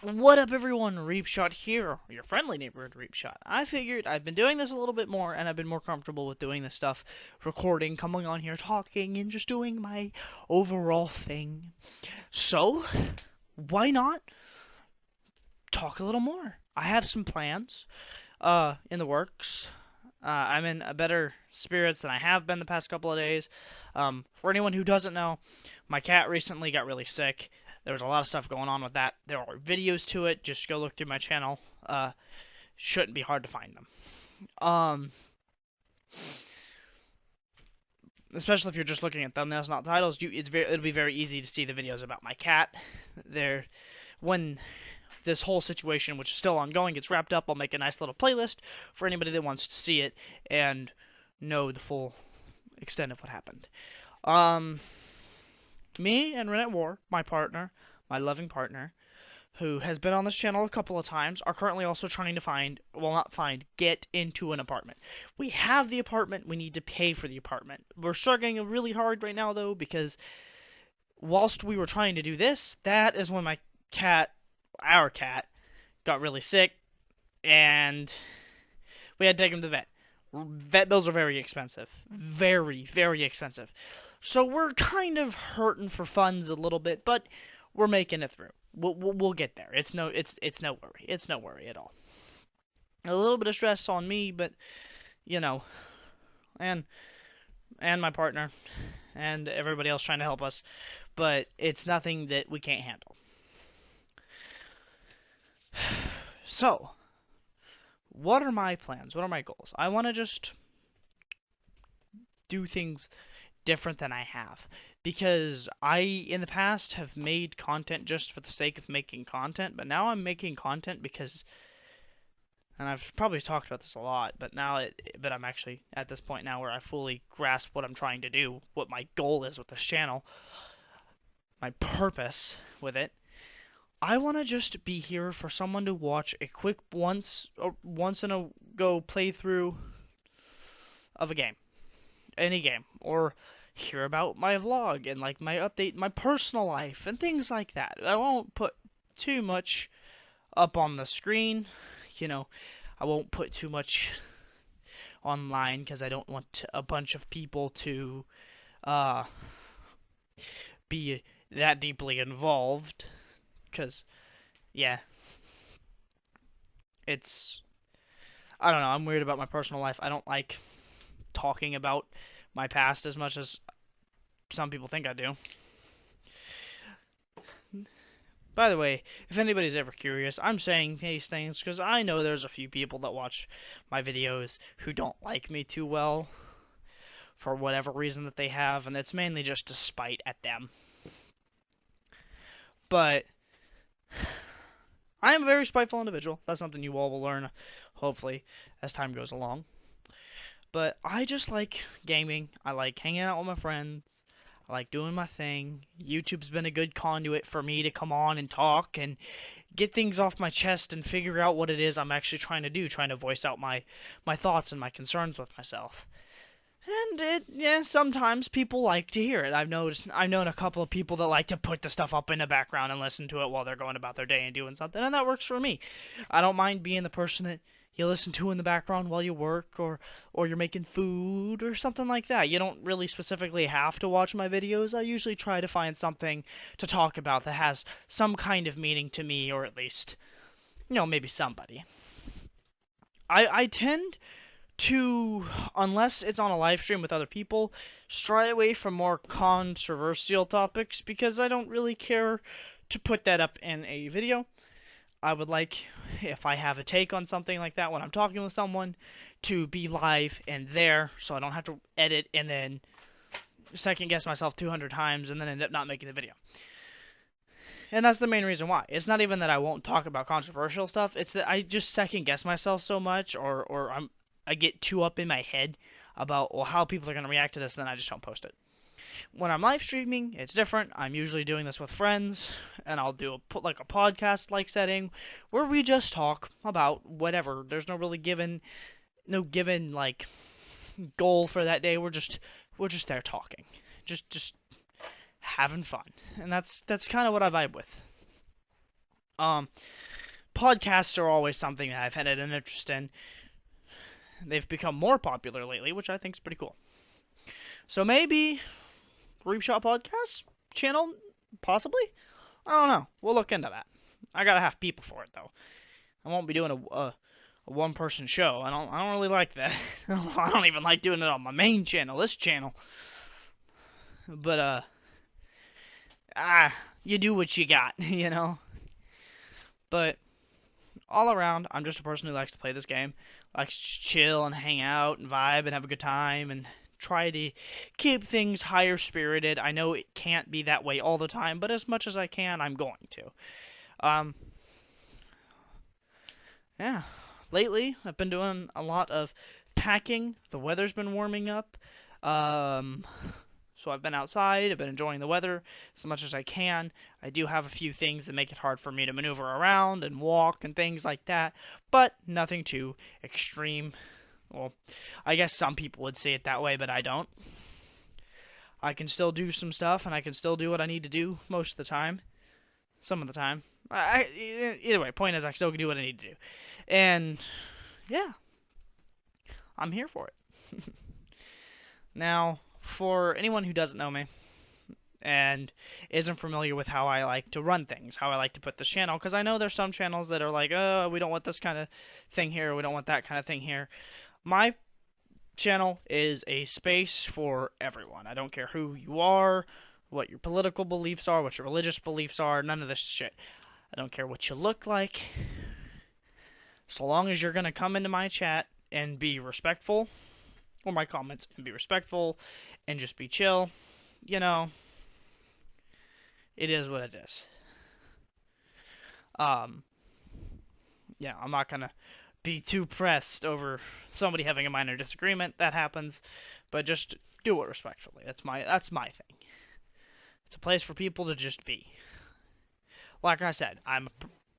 What up, everyone? Reapshot here, your friendly neighborhood Reapshot. I figured I've been doing this a little bit more, and I've been more comfortable with doing this stuff, recording, coming on here, talking, and just doing my overall thing. So, why not talk a little more? I have some plans, in the works. I'm in a better spirits than I have been the past couple of days. For anyone who doesn't know, my cat recently got really sick. There was a lot of stuff going on with that. There are videos to it. Just go look through my channel. Shouldn't be hard to find them. Um, especially if you're just looking at thumbnails, not titles. It'll be very easy to see the videos about my cat. There, when this whole situation, which is still ongoing, gets wrapped up, I'll make a nice little playlist for anybody that wants to see it and know the full extent of what happened. Um, Me and Renette War, my partner, my loving partner, who has been on this channel a couple of times, are currently also trying to find, well, not find, get into an apartment. We have the apartment, we need to pay for the apartment. We're struggling really hard right now, though, because whilst we were trying to do this, that is when my cat, our cat, got really sick, and we had to take him to the vet. Vet bills are very expensive. Very, very expensive. So we're kind of hurting for funds a little bit, but we're making it through. We'll get there. It's no worry. It's no worry at all. A little bit of stress on me, but you know, and my partner and everybody else trying to help us, but it's nothing that we can't handle. So, what are my plans? What are my goals? I want to just do things different than I have. Because I, in the past, have made content just for the sake of making content, but now I'm making content because, and I've probably talked about this a lot, but I'm actually at this point now where I fully grasp what I'm trying to do, what my goal is with this channel, my purpose with it. I want to just be here for someone to watch a quick once in a go playthrough of a game, any game, or hear about my vlog and like my update, my personal life and things like that. I won't put too much up on the screen, you know. I won't put too much online because I don't want a bunch of people to uh be that deeply involved. Because yeah, it's I don't know. I'm weird about my personal life. I don't like talking about my past as much as some people think I do. By the way, if anybody's ever curious, I'm saying these things because I know there's a few people that watch my videos who don't like me too well for whatever reason that they have, and it's mainly just a spite at them. But I am a very spiteful individual. That's something you all will learn, hopefully, as time goes along. But I just like gaming. I like hanging out with my friends. I like doing my thing. YouTube's been a good conduit for me to come on and talk and get things off my chest and figure out what it is I'm actually trying to do, trying to voice out my thoughts and my concerns with myself. And yeah, sometimes people like to hear it. I've known a couple of people that like to put the stuff up in the background and listen to it while they're going about their day and doing something, and that works for me. I don't mind being the person that you listen to in the background while you work or you're making food or something like that. You don't really specifically have to watch my videos. I usually try to find something to talk about that has some kind of meaning to me, or at least, maybe somebody. I tend to, unless it's on a live stream with other people, stray away from more controversial topics because I don't really care to put that up in a video. I would like, if I have a take on something like that when I'm talking with someone, to be live and there so I don't have to edit and then second guess myself 200 times and then end up not making the video. And that's the main reason why. It's not even that I won't talk about controversial stuff. It's that I just second guess myself so much, or I get too up in my head about how people are going to react to this, and then I just don't post it. When I'm live streaming, it's different. I'm usually doing this with friends, and I'll put like a podcast like setting where we just talk about whatever. There's no given like goal for that day. We're just there talking, just having fun, and that's kind of what I vibe with. Um, Podcasts are always something that I've had an interest in. They've become more popular lately, which I think is pretty cool. So maybe Reapshot Podcast channel, possibly. I don't know. We'll look into that. I gotta have people for it though. I won't be doing a one person show. I don't really like that. I don't even like doing it on my main channel, this channel. But you do what you got, you know. But all around, I'm just a person who likes to play this game, likes to chill and hang out and vibe and have a good time and try to keep things higher spirited. I know it can't be that way all the time, but as much as I can, I'm going to. Yeah. Lately, I've been doing a lot of packing. The weather's been warming up. Um, so I've been outside. I've been enjoying the weather as much as I can. I do have a few things that make it hard for me to maneuver around and walk and things like that, but nothing too extreme. Well, I guess some people would say it that way, but I don't. I can still do some stuff, and I can still do what I need to do most of the time. Some of the time. Either way, point is I still can do what I need to do. And, yeah, I'm here for it. Now, for anyone who doesn't know me, and isn't familiar with how I like to run things, how I like to put this channel, because I know there's some channels that are like, oh, we don't want this kind of thing here, we don't want that kind of thing here. My channel is a space for everyone. I don't care who you are, what your political beliefs are, what your religious beliefs are, none of this shit. I don't care what you look like. So long as you're going to come into my chat and be respectful, or my comments, and be respectful, and just be chill, you know, it is what it is. Yeah, I'm not gonna be too pressed over somebody having a minor disagreement. That happens, but just do it respectfully. That's my thing. It's a place for people to just be. Like I said, I'm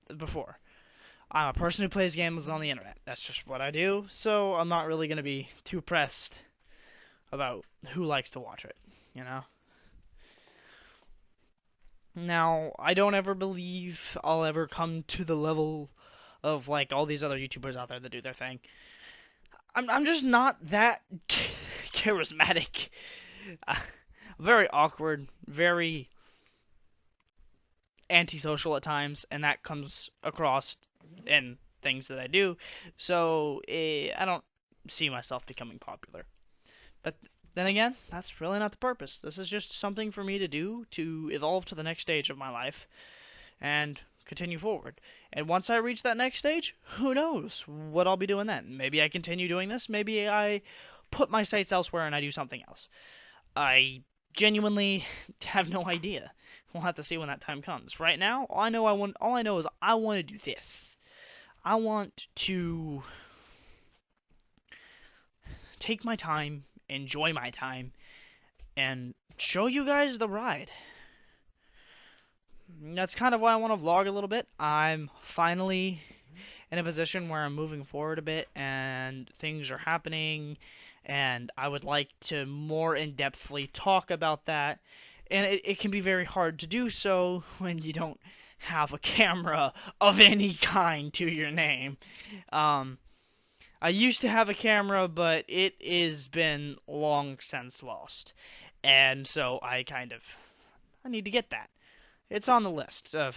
a person who plays games on the internet. That's just what I do. So I'm not really gonna be too pressed about who likes to watch it. You know. Now, I don't ever believe I'll ever come to the level of like all these other YouTubers out there that do their thing. I'm just not that charismatic. Very awkward, very antisocial at times, and that comes across in things that I do. So I don't see myself becoming popular. But then again, that's really not the purpose. This is just something for me to do to evolve to the next stage of my life and continue forward. And once I reach that next stage, who knows what I'll be doing then. Maybe I continue doing this, maybe I put my sights elsewhere and I do something else. I genuinely have no idea. We'll have to see when that time comes. Right now, all I know is I want to do this. I want to take my time, enjoy my time, and show you guys the ride. That's kind of why I want to vlog a little bit. I'm finally in a position where I'm moving forward a bit and things are happening, and I would like to more in-depthly talk about that. And it can be very hard to do so when you don't have a camera of any kind to your name. I used to have a camera, but it has been long since lost. And so I need to get that. It's on the list of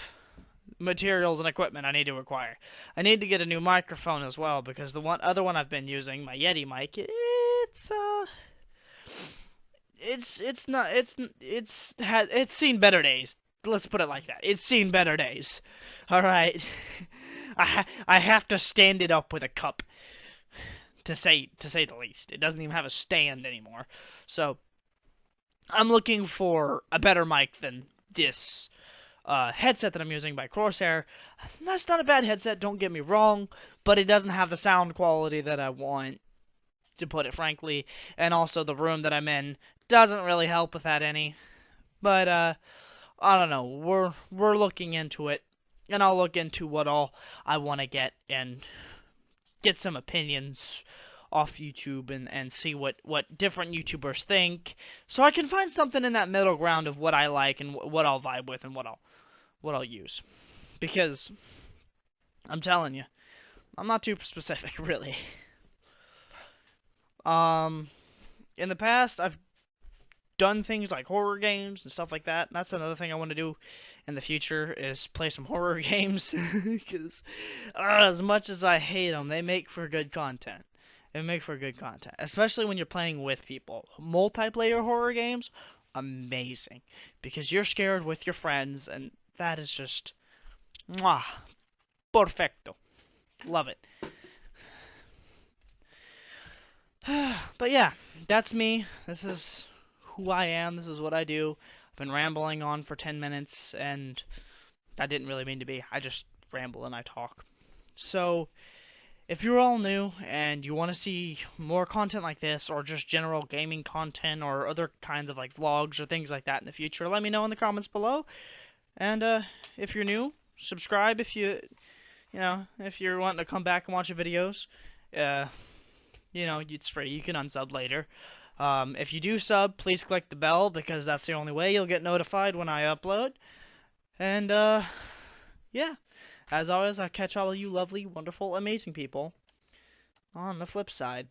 materials and equipment I need to acquire. I need to get a new microphone as well because the other one I've been using, my Yeti mic, it's seen better days. Let's put it like that. It's seen better days. All right. I have to stand it up with a cup to say the least. It doesn't even have a stand anymore. So I'm looking for a better mic than this headset that I'm using by Crosshair. That's not a bad headset, don't get me wrong, but it doesn't have the sound quality that I want, to put it frankly, and also the room that I'm in doesn't really help with that any. But I don't know. We're looking into it, and I'll look into what all I want to get and get some opinions off YouTube and see what different YouTubers think, so I can find something in that middle ground of what I like and what I'll vibe with and what I'll use. because I'm telling you, I'm not too specific, really. Um, in the past, I've done things like horror games and stuff like that. And that's another thing I want to do in the future is play some horror games because as much as I hate them, they make for good content. They make for good content, especially when you're playing with people. Multiplayer horror games, amazing because you're scared with your friends, and that is just mwah, perfecto. Love it. But yeah, that's me. This is who I am. This is what I do. I've been rambling on for 10 minutes, and I didn't really mean to be. I just ramble and I talk. So, if you're all new and you want to see more content like this, or just general gaming content, or other kinds of like vlogs or things like that in the future, let me know in the comments below. And if you're new, subscribe if if you're wanting to come back and watch the videos. Uh, it's free. You can unsub later. If you do sub, please click the bell because that's the only way you'll get notified when I upload. And, yeah. As always, I catch all of you lovely, wonderful, amazing people on the flip side.